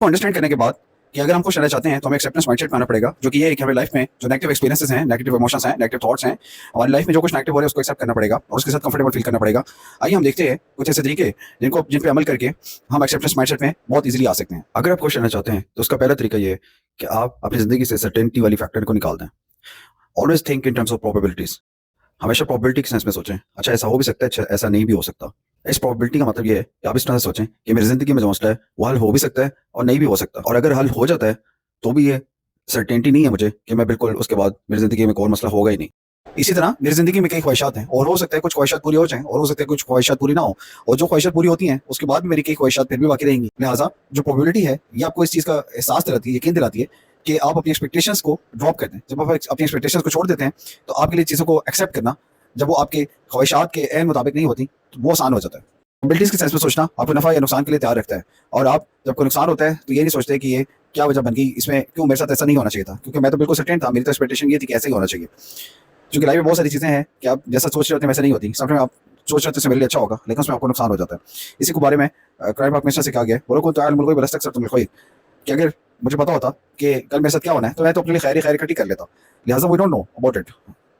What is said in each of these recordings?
को अंडरस्टैंड करने के बाद कि अगर हम खुश रहना चाहते हैं तो हमें एक्सेप्टेंस माइंडसेट में आना पड़ेगा, जो कि ये है कि हमें लाइफ में जो नेगेटिव एक्सपीरियंसेस हैं, नेगेटिव इमोशंस हैं, नेगेटिव थॉट्स हैं, हमारी लाइफ में जो कुछ नेगेटिव हो रहा है उसको एक्सेप्ट करना पड़ेगा और उसके साथ कंफर्टेबल फील करना पड़ेगा। आइए हम देखते हैं कुछ ऐसे तरीके जिन पे अमल करके हम एक्सेप्टेंस माइंडसेट में बहुत इजीली आ सकते हैं। अगर आप खुश रहना चाहते हैं तो उसका पहला तरीका ये है कि आप अपनी जिंदगी से सर्टेनिटी वाली फैक्टर को निकाल दें। Always think in terms of probabilities. हमेशा प्रोबेबिलिटी के सेंस में सोचें, अच्छा ऐसा हो भी सकता है, अच्छा ऐसा नहीं भी हो सकता। इस प्रोबेबिलिटी का मतलब ये है कि आप इस तरह से सोचें कि मेरी जिंदगी में जो मसला है वो हल हो भी सकता है और नहीं भी हो सकता, और अगर हल हो जाता है तो भी ये सर्टेनिटी नहीं है मुझे कि मैं बिल्कुल उसके बाद मेरी जिंदगी में कोई मसला होगा ही नहीं। इसी तरह मेरी जिंदगी में कई ख्वाहिशात हैं और हो सकता है कुछ ख्वाहिशात पूरी हो जाएं और हो सकता है कुछ ख्वाहिशात पूरी ना हो, और जो ख्वाहिशात पूरी होती हैं उसके बाद भी मेरी कई ख्वाहिशात फिर भी बाकी रहेंगी। लिहाजा जो प्रोबेबिलिटी है ये आपको इस चीज़ का एहसास दिलाती है, यकीन दिलाती है कि आप अपनी एक्सपेक्टेशंस को ड्रॉप कर दें। जब आप अपनी एक्सपेक्टेशंस को छोड़ देते हैं तो आपके लिए चीज़ों को एक्सेप्ट करना, जब वो आपके ख्वाहिशात के एन मुताबिक नहीं होती, तो वो आसान हो जाता है। प्रोबेबिलिटीज के सेंस में सोचना आपको नफा या नुकसान के लिए तैयार रखता है, और आप जब कोई नुकसान होता है तो ये नहीं सोचते कि ये क्या वजह बन गई, इसमें क्यों मेरे साथ ऐसा नहीं होना चाहिए था, क्योंकि मैं तो बिल्कुल सर्टेन था, मेरी तो एक्सपेक्टेशन ये थी कि ऐसे ही होना चाहिए। क्योंकि लाइफ में बहुत सारी चीज़ें हैं कि आप जैसा सोच रहे होते हैं वैसे नहीं होती। समटाइम आप सोच रहे होते हैं मेरे लिए अच्छा होगा, लेकिन उसमें आपको नुकसान हो जाता है। इसी को बारे में क्राइम पाक मिनिस्टर से कहा गया है, बोलो तो मुल्क बरस सकता है कि अगर मुझे पता होता कि कल मेरे साथ क्या होना है तो मैं तो अपने लिए खैर खैर इकट्ठी कर लेता। लिहाजा we don't know about it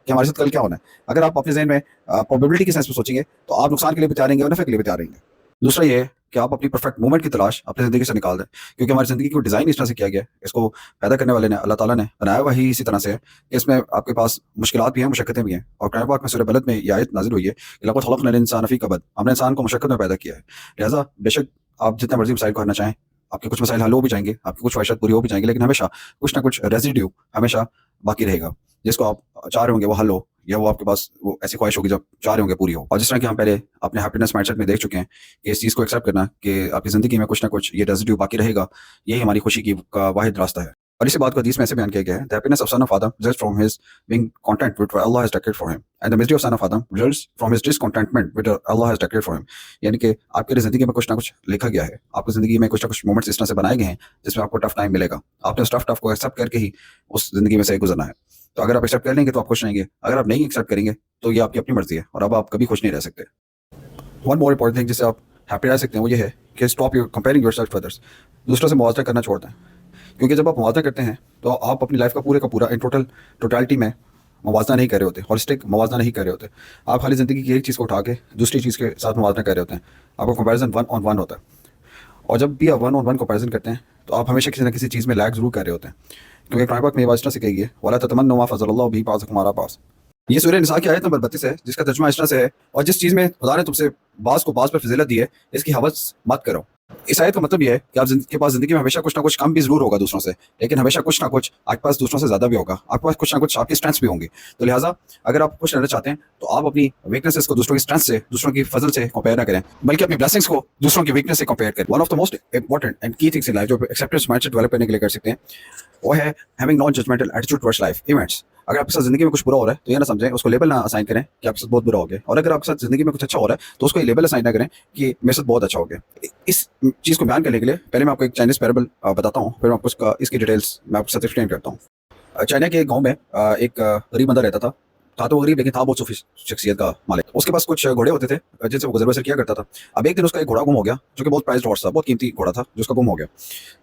कि हमारे साथ कल क्या होना है। अगर आप अपने जहन में प्रोबेबिलिटी के सेंस में सोचेंगे तो आप नुकसान के लिए भी तैयार रहेंगे और नफे के लिए भी तैयार रहेंगे। दूसरा ये है कि आप अपनी परफेक्ट मोमेंट की तलाश अपनी ज़िंदगी से निकाल दें, क्योंकि हमारी ज़िंदगी को डिज़ाइन इस तरह से किया गया है, इसको पैदा करने वाले ने अल्लाह ताला ने बनाया हुआ ही इसी तरह से है कि इसमें आपके पास मुश्किलात भी हैं, मुशक्क़तें भी हैं। और कुरान पाक में सूरह बलद में ये आयत नाज़िल हुई है कि लक़द ख़लक़नल इंसान फ़ी कबद, हमने इंसान को मुशक्क़त में पैदा किया है। लिहाजा बेशक आप जितना मर्ज़ी मसाइल को हल करना चाहें, आपके कुछ मसाइल हल हो भी जाएंगे, आपकी कुछ ख्वाहिशात पूरी हो भी जाएंगी, लेकिन हमेशा कुछ ना कुछ रेजिड्यू हमेशा बाकी रहेगा, जिसको आप चाह रहे होंगे वो हल हो, या वो आपके पास वो ऐसी ख्वाहिश होगी जब चाह रहे होंगे पूरी हो। और जिस तरह कि हम पहले अपने हैप्पीनेस माइंडसेट में देख चुके हैं कि इस चीज़ को एक्सेप्ट करना कि आपकी ज़िंदगी में कुछ ना कुछ ये रेजिड्यू बाकी रहेगा, यही हमारी खुशी की का वाहिद रास्ता है। और इसी बात को हदीस में ऐसे बयान किया गया है, the happiness of son of Adam results from his being content with what Allah has declared for him, and the misery of son of Adam results from his discontentment with Allah has declared for him. यानी कि आपके लिए ज़िंदगी में कुछ ना कुछ लिखा गया है, आपकी ज़िंदगी में कुछ ना कुछ मोमेंट्स इस तरह से बनाए गए हैं जिसमें आपको टफ टाइम मिलेगा। आपने उस टफ को एक्सेप्ट करके ही उस ज़िंदगी में से गुजरना है। तो अगर आप एक्सेप्ट कर लेंगे तो आप खुश रहेंगे, अगर आप नहीं एक्सेप्ट करेंगे तो ये आपकी अपनी मर्जी है और अब आप कभी खुश नहीं रह सकते। वन मोर इंपॉर्टेंट थिंग जिससे आप हैप्पी रह सकते हैं वो ये है कि stop your comparing yourself to others. दूसरों से मुआवजा करना छोड़ दें, क्योंकि जब आप मुआवजा करते हैं तो आप अपनी लाइफ का पूरा इन टोटलिटी में मुवाजना नहीं कर रहे होते, हॉलिस्टिक मुवाजना नहीं कर रहे होते। आप खाली ज़िंदगी की एक चीज़ को उठा के दूसरी चीज़ के साथ मुवाजना कर रहे होते हैं। आपका कंपैरिजन वन ऑन वन होता है, और जब भी आप वन ऑन वन कंपैरिजन करते हैं तो आप हमेशा किसी न किसी चीज़ में लैग जरूर कर रहे होते हैं, क्योंकि कुरान पाक में ये बात इस तरह से कही है, वला ततमन्नू मा फ़ज़्ज़लल्लाहु बिही बअज़कुम अला बअज़। ये सूरह निसा की आयत नंबर 32 है, जिसका तर्जुमा इस तरह से है, और जिस चीज़ में खुदा ने तुमसे बाज़ को बाज़ पर फजीलत दी है इसकी हवस मत करो। इस आयत का मतलब ये है कि आपके पास ज़िंदगी में हमेशा कुछ ना कुछ कम भी ज़रूर होगा दूसरों से, लेकिन हमेशा कुछ ना कुछ आपके पास दूसरों से ज़्यादा भी होगा, आपके पास कुछ ना कुछ आपकी स्ट्रेंथ्स भी होंगी। तो लिहाजा अगर आप खुश रहना चाहते हैं तो आप अपनी वीकनेसेस को दूसरों की स्ट्रेंथ से, दूसरों की फजल से कंपेयर ना करें, बल्कि अपनी ब्लेसिंग्स को दूसरों की वीकनेस से कंपेयर करें। One of the most important and key things in life जो एक्सेप्टेंस माइंडसेट डेवलप करने के लिए कर सकते हैं वो है having non judgmental attitude towards life events. अगर आपके साथ जिंदगी में कुछ बुरा हो रहा है तो ये ना समझें, उसको लेबल ना असाइन करें कि आपके साथ बहुत बुरा हो गया, और अगर आपके साथ जिंदगी में कुछ अच्छा हो रहा है तो उसको ये लेबल असाइन ना करें कि मेरे साथ बहुत अच्छा हो गया। इस चीज़ को बयान करने के लिए पहले मैं आपको एक चाइनीज पैराबल बताता हूँ, फिर मैं आपको इसकी डिटेल्स मैं आपके साथ एक्सप्लेन करता हूँ। चाइना के एक गाँव में एक गरीब बंदा रहता था तो वो गरीब लेकिन था बहुत सूफी शख्सियत का मालिक। उसके पास कुछ घोड़े होते थे जिनसे वो गुजर बसर किया करता था। अब एक दिन उसका एक घोड़ा गुम हो गया, जो कि बहुत प्राइज्ड हॉर्स था, बहुत कीमती घोड़ा था, जो उसका गुम हो गया।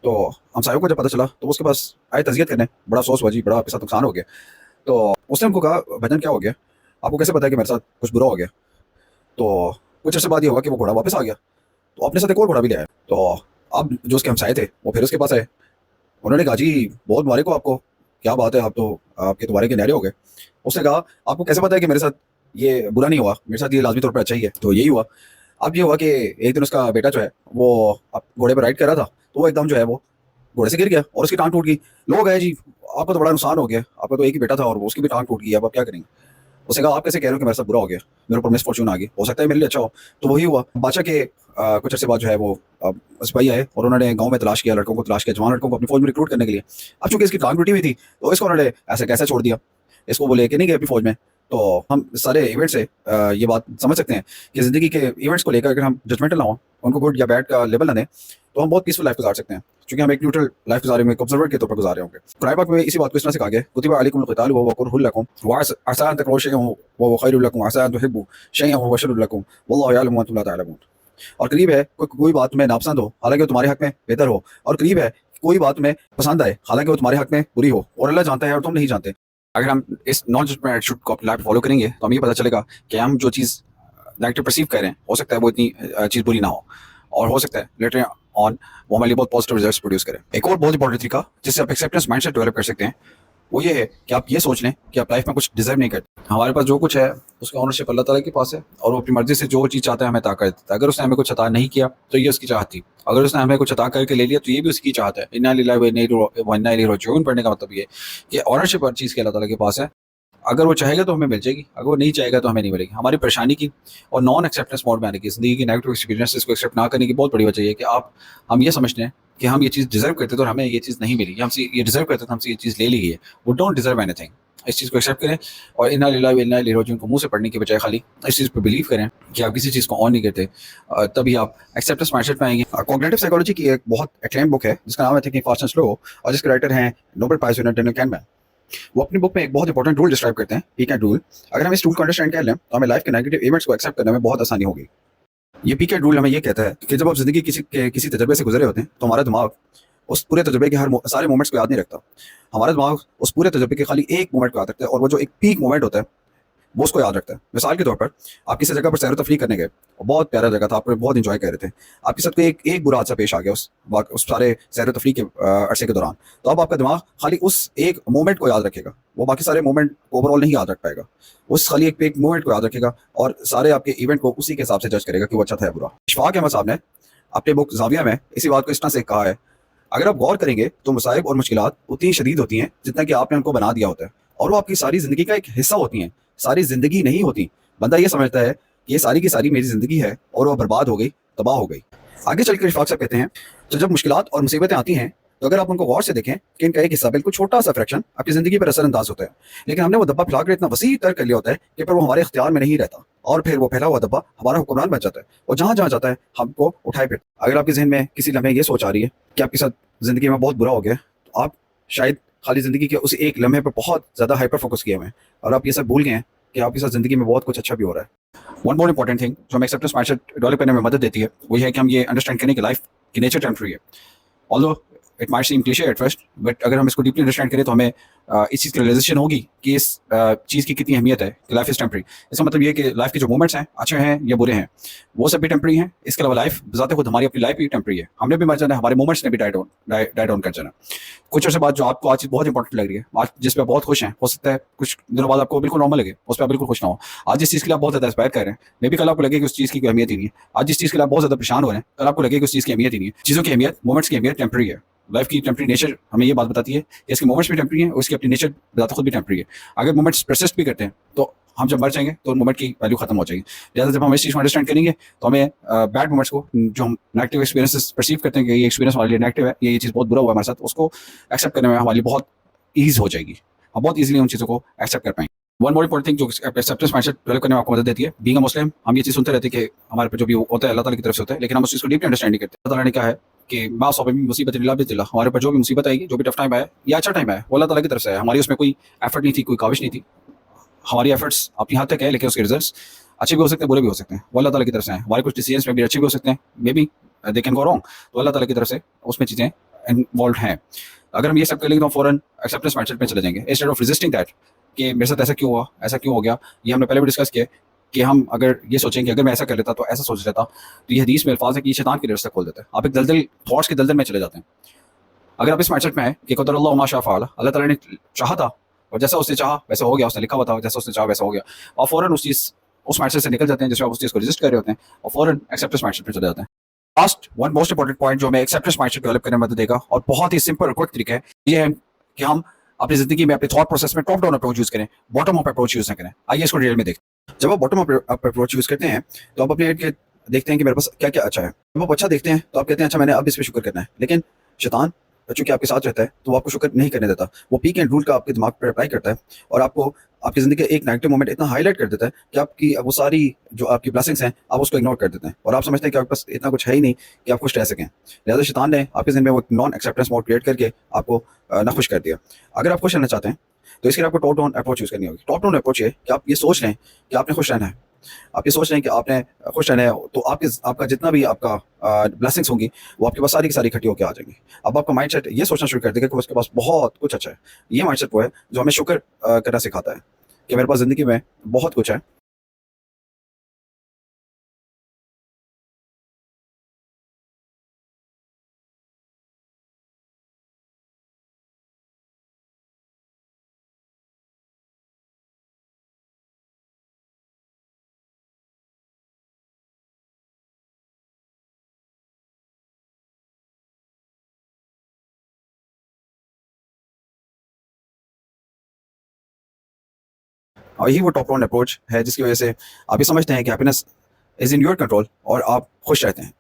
तो हमसायों को जब पता चला तो उसके पास आए तज़कियत करने, बड़ा अफसोस हुआ जी, बड़ा आपके साथ नुकसान हो गया। तो उसने उनको कहा, भजन क्या हो गया, आपको कैसे पता है कि मेरे साथ कुछ बुरा हो गया? तो कुछ अर्से बाद ये हुआ कि वो घोड़ा वापस आ गया, तो अपने साथ एक और घोड़ा भी ले आया। तो अब जो उसके हमसाये थे वो फिर उसके पास आए, उन्होंने कहा जी बहुत मुबारक हो आपको, क्या बात है, आप तो आपके तुम्हारे किनारे हो गए। उसने कहा आपको कैसे पता है कि मेरे साथ ये बुरा नहीं हुआ, मेरे साथ ये लाजमी तौर पर अच्छा ही है। तो यही हुआ। अब ये हुआ कि एक दिन उसका बेटा जो है वो अब घोड़े पर राइड कर रहा था, तो वो एकदम जो है वो घोड़े से गिर गया और उसकी टांग टूट गई। लोग आए जी आपको तो बड़ा नुकसान हो गया, आपका तो एक ही बेटा था और उसकी भी टांग टूट गई, अब आप क्या करेंगे? उसने कहा आप कैसे कह रहे हो कि मेरे साथ बुरा हो गया, मेरे ऊपर मिसफॉर्चून आ गई, हो सकता है मेरे लिए अच्छा हो। तो वही हुआ। बादशाह के कुछ अर्से बाद जो है वो सिपाही आए और उन्होंने गांव में तलाश किया, लड़कों को तलाश किया, जवान लड़कों को अपनी फौज में रिक्रूट करने के लिए। अब चूंकि इसकी टांग टूटी हुई थी तो इसको उन्होंने ऐसे कैसे छोड़ दिया, इसको वो लेके नहीं गए अपनी फौज में। तो हम सारे इवेंट से ये बात समझ सकते हैं कि ज़िंदगी के इवेंट्स को लेकर अगर हम जजमेंटल ना हो, उनको गुड या बैड का लेबल ना दें, तो हम बहुत पीसफुल लाइफ गुजार सकते हैं, क्योंकि हम एक न्यूट्रल लाइफ गुजारे होंगे, ऑब्जर्वर के तौर पर गुजारे होंगे। कुरान पाक में इसी बात को इस तरह से कहा गया, कुतिबा अलैकुमुल क़ितालु वहुवा कुरहुल लकुम व असा अन तकराहू शैअन वहुवा खैरुल लकुम व असा अन तुहिब्बू शैअन वहुवा शर्रुल लकुम वल्लाहु यअलमु व अंतुम ला तअलमून। और करीब है कोई बात तुम्हें नापसंद हो हालांकि वो तुम्हारे हक में बेहतर हो, और करीब है कोई बात तुम्हें पसंद आए हालांकि वो तुम्हारे हक में बुरी हो, और अल्लाह जानता है और तुम नहीं जानते। अगर हम इस नॉन जजमेंट एटीट्यूड को अपनी लाइफ फॉलो करेंगे तो हमें ये पता चलेगा कि हम जो चीज़ नेगेटिव परसीव कर रहे हैं हो सकता है वो इतनी चीज़ बुरी ना हो, और हो सकता है लेटर ऑन वो हमारे लिए बहुत पॉजिटिव रिजल्ट्स प्रोड्यूस करें। एक और बहुत इंपॉर्टेंट तरीका जिससे आप एक्सेप्टेंस माइंडसेट डेवलप कर सकते हैं वो ये है कि आप ये सोच लें कि आप लाइफ में कुछ डिजर्व नहीं करते। हमारे पास जो कुछ है उसका ऑनरशिप अल्लाह ताला के पास है, और वो अपनी मर्जी से जो चीज़ चाहता है हमें अता कर देता है। अगर उसने हमें कुछ अता नहीं किया तो ये उसकी चाहत थी, अगर उसने हमें कुछ अता करके ले लिया तो ये भी उसकी चाहत है। इन्ना लिल्लाहि व इन्ना इलैहि राजिऊन पढ़ने का मतलब ये कि ऑनरशिप हर चीज़ की अल्लाह ताला के पास है। अगर वो चाहेगा तो हमें मिल जाएगी, अगर वो नहीं चाहेगा तो हमें नहीं मिलेगी। हमारी परेशानी की और नॉन एक्सेप्टेंस मोड में आने की, जिंदगी की नेगेटिव एक्सपीरियंसेस को एक्सेप्ट ना करने की बहुत बड़ी वजह ये है कि हम ये समझते हैं कि हम ये चीज़ डिजर्व करते थे और हमें ये चीज़ नहीं मिली, हमसे ये डिजर्व करते थे हमसे ये चीज़ ले ली गई है। वो डोंट डिजर्व एनीथिंग। इस चीज़ को एक्सेप्ट करें और इन्ना लिल्लाहि व इन्ना इलैहि राजिऊन को मुंह से पढ़ने की बजाय खाली इस चीज़ पर बिलीव करें कि आप किसी चीज़ को ऑन नहीं करते, तभी आप एक्सेप्टेंस माइंडसेट में आएंगे। कॉग्निटिव साइकोलॉजी की एक बहुत एक्लेम बुक है जिसका नाम है थिंकिंग फास्ट एंड स्लो, और जिसके राइटर हैं Nobel prize winner Daniel Kahneman. वो अपनी बुक में एक बहुत इंपॉर्टेंट रूल डिस्क्राइब करते हैं, पीक एंड रूल। अगर हम इस रूल को अंडरस्टैंड कर लें तो हमें लाइफ के नेगेटिव इवेंट्स को एक्सेप्ट करने में बहुत आसानी होगी। ये पीक एंड रूल हमें ये कहता है कि जब आप जिंदगी किसी तजर्बे से गुजरे होते हैं तो हमारा दिमाग उस पूरे तजर्बे के सारे मोमेंट्स को याद नहीं रखता। हमारा दिमाग उस पूरे तजर्बे के खाली एक मोमेंट को याद रखता है, और वो जो एक पीक मोमेंट होता है वो उसको याद रखता है। मिसाल के तौर पर आप किसी जगह पर सैर तफरीह करने गए और बहुत प्यारा जगह था, आप बहुत इंजॉय कर रहे थे, आपके साथ कोई एक बुरा हादसा पेश आ गया उस सारे सैर तफरीह के अरसे के दौरान, तो अब आपका दिमाग खाली उस एक मोमेंट को याद रखेगा, वो बाकी सारे मोमेंट ओवरऑल नहीं याद रख पाएगा। उस खाली एक मोमेंट को याद रखेगा और सारे आपके इवेंट को उसी के हिसाब से जज करेगा कि वो अच्छा था या बुरा। इशफाक अहमद साहब ने अपने बुक जाविया में इसी बात को इस तरह से कहा है, अगर आप गौर करेंगे तो मसाइब और मुश्किलात उतनी शदीद होती हैं जितना कि आपने उनको बना दिया होता है, और वो आपकी सारी ज़िंदगी का एक हिस्सा होती हैं, सारी ज़िंदगी नहीं होती। बंदा ये समझता है कि ये सारी की सारी मेरी ज़िंदगी है और वो बर्बाद हो गई, तबाह हो गई। आगे चलकर इशफाक साहब कहते हैं, तो जब मुश्किलात और मुसीबतें आती हैं तो अगर आप उनको गौर से देखें कि इनका एक हिस्सा बिल्कुल छोटा सा फ्रैक्शन आपकी ज़िंदगी पर असरअंदाज होता है, लेकिन हमने वो डब्बा फैलाकर इतना वसी तर कर लिया होता है कि पर वो हमारे इख्तियार में नहीं रहता, और फिर वो फैला हुआ डब्बा हमारा हुक्मरान बन जाता है और जहाँ जहाँ जाता है हमको उठाए फिरता। अगर आपके जहन में किसी लम्हे ये सोच आ रही है कि आपके साथ ज़िंदगी में बहुत बुरा हो गया, तो आप शायद खाली ज़िंदगी के उस एक लम्हे पर बहुत ज़्यादा हाइपर फोकस किए हुए हैं और आप ये सब भूल गए हैं कि आपके साथ ज़िंदगी में बहुत कुछ अच्छा भी हो रहा है। वन मोर इंपॉर्टेंट थिंग जो हमें एक्सेप्टेंस माइंडसेट डेवलप करने में मदद देती है वो ये है कि हम ये अंडरस्टैंड करें कि लाइफ की नेचर टेम्पररी है। Although it might seem cliché at first, but अगर हम इसको डीपली अंडरस्टैंड करें तो हमें इस चीज़ की रियलाइजेशन होगी कि इस चीज़ की कितनी अहमियत है कि लाइफ इज़ टेम्पररी। इसका मतलब ये कि लाइफ के जो मोमेंट्स हैं अच्छे हैं या बुरे हैं वो सब भी टेम्पररी हैं। इसके अलावा लाइफ बजाते खुद हमारी अपनी लाइफ भी टेम्पररी है, हमने भी मर जाना है, हमारे मोमेंट्स ने भी डाई डाउन कर जाना। कुछ अर्से बाद जो आपको आज चीज़ बहुत इंपॉर्टेंट लग रही है, आज जिस पर बहुत खुश हैं, हो सकता है कुछ दिनों बाद आपको बिल्कुल नॉर्मल लगे, उस पर आप बिल्कुल खुश ना हो। आज जिस चीज़ के लिए आप बहुत ज़्यादा इंस्पायर कर रहे हैं, मे भी कल आपको लगे कि उस चीज़ की कोई अहमियत ही नहीं है। आज जिस चीज़ के लिए आप बहुत ज़्यादा परेशान हो रहे हैं, कल आपको लगे कि उस चीज़ की अहमियत ही नहीं है। चीज़ों की अहमियत, मोमेंट्स की अहमियत टेम्पररी है। लाइफ की टेम्पररी नेचर हमें ये बात बताती है कि इसके मोमेंट्स भी टेम्पररी हैं और इसकी अपनी नेचर बताते खुद भी टेम्पररी है। अगर मोमेंट्स परसिस्ट भी करते हैं तो हम जब मर जाएंगे तो उन मोमेंट की वैल्यू खत्म हो जाएगी। लिहाजा जब हम इस चीज़ को अंडरस्टैंड करेंगे तो हमें बैड मोमेंट्स को, जो हम नेगेटिव एक्सपीरियंसेस परसीव करते हैं कि ये एक्सपीरियंस हमारे लिए नेगेटिव है, ये चीज़ बहुत बुरा हुआ हमारे साथ, उसको एक्सेप्ट करने में हमारी बहुत ईज हो जाएगी। हम बहुत ईजिली उन चीज़ों को एक्सेप्ट कर पाएंगे। वन मोर इंपॉर्टेंट थिंग जो एक्सेप्टेंस माइंडसेट डेवलप करने में आपको मदद देती है, बीइंग अ मुस्लिम हम ये चीज़ सुनते रहते हैं कि हमारे पर जो भी होता है अल्लाह ताला की तरफ से होता है, लेकिन हम उस चीज़ को डीपली अंडरस्टैंड नहीं करते। अल्लाह ताला ने कहा है कि मा सौबे में मुसीबत इल्ला बिल्लाह, हमारे पर जो भी मुसीबत आएगी, जो भी टफ टाइम आया या अच्छा टाइम आया, वो अल्लाह ताला की तरफ से है। हमारी उसमें कोई एफर्ट नहीं थी, कोई काविश नहीं थी। हमारी एफर्ट्स अपनी हद तक है, लेकिन उसके रिजल्ट्स अच्छे भी हो सकते हैं, बुरे भी हो सकते हैं, वो अल्लाह ताला की तरफ से हैं। हमारे कुछ डिसीजंस में भी अच्छे भी हो सकते हैं, may be they can go wrong, तो अल्लाह ताला की तरफ से उसमें चीज़ें इन्वॉल्व हैं। अगर हम ये सब कर लेंगे तो फ़ौरन एक्सेप्टेंस माइंडसेट में चले जाएंगे, इंस्टेड ऑफ रेजिस्टिंग दैट कि मेरे साथ ऐसा क्यों हुआ, ऐसा क्यों हो गया। ये हमने पहले भी डिस्कस किया कि हम अगर ये सोचें कि अगर मैं ऐसा कर लेता तो ऐसा सोच लेता, तो ये हदीस में अल्फाज है कि ये शैतान की रास्ता खोल देता है। आप एक दलदल थॉट्स के दलदल में चले जाते हैं। अगर आप इस माइंडसेट में है कि क़दरल्लाहु मा शाअ फ़अल, अल्लाह ताला ने चाहा था और जैसा उसने चाहा वैसा हो गया, उसने लिखा हुआ था जैसा उसने चाहा वैसा हो गया, और फ़ौरन उस माइंडसेट से निकल जाते हैं जिसमें आप उस चीज़ को रेजिस्ट कर रहे होते हैं और फ़ौरन एक्सेप्टेंस माइंडसेट में चले जाते हैं। Last one most important point जो हमें एक्सेप्टेंस माइंडसेट डेवलप करने में मदद देगा और बहुत ही सिंपल और क्विक तरीका है, ये है कि हम अपनी ज़िंदगी में अपने थॉट प्रोसेस में टॉप डाउन अप्रोच यूज़ करें, बॉटम अप अप्रोच यूज़ ना करें। आइए इसको डिटेल में देखते हैं। जब आप बॉटम अप अप्रोच यूज़ करते हैं तो आप अपने के देखते हैं कि मेरे पास क्या क्या अच्छा है। जब आप अच्छा देखते हैं तो आप कहते हैं अच्छा मैंने अब इस पर शुक्र करना है, लेकिन शैतान चूंकि आपके साथ रहता है तो वो आपको शुक्र नहीं करने देता। वो पीक एंड रूल का आपके दिमाग पर अप्लाई करता है और आपको आपकी ज़िंदगी का एक नेगेटिव मोमेंट इतना हाईलाइट कर देता है कि आपकी वो सारी जो आपकी ब्लेसिंग्स हैं आप उसको इग्नोर कर देते हैं और आप समझते हैं कि आपके पास इतना कुछ है ही नहीं कि आप खुश रह सकें। लिहाजा शैतान ने आपके ज़िंदगी में वो नॉन एक्सेप्टेंस मोड क्रिएट करके आपको नाखुश कर दिया। अगर आप खुश रहना चाहते हैं तो इसके लिए आपको टॉप डाउन अप्रोच यूज़ करनी होगी। टॉप डाउन अप्रोच है कि आप ये सोच लें कि आपने खुश रहना है आप ये सोच रहे हैं कि आपने खुश रहना है, तो आपका जितना भी आपका ब्लेसिंग्स होंगी, वो आपके पास सारी की सारी इकट्ठी होके आ जाएँगी। अब आपका माइंडसेट ये सोचना शुरू कर देगा कि उसके पास बहुत कुछ अच्छा है। ये माइंडसेट वो है जो हमें शुक्र करना सिखाता है कि मेरे पास ज़िंदगी में बहुत कुछ है। और यही वो टॉप डाउन अप्रोच है जिसकी वज़ह से आप ये समझते हैं कि happiness is in your control और आप खुश रहते हैं।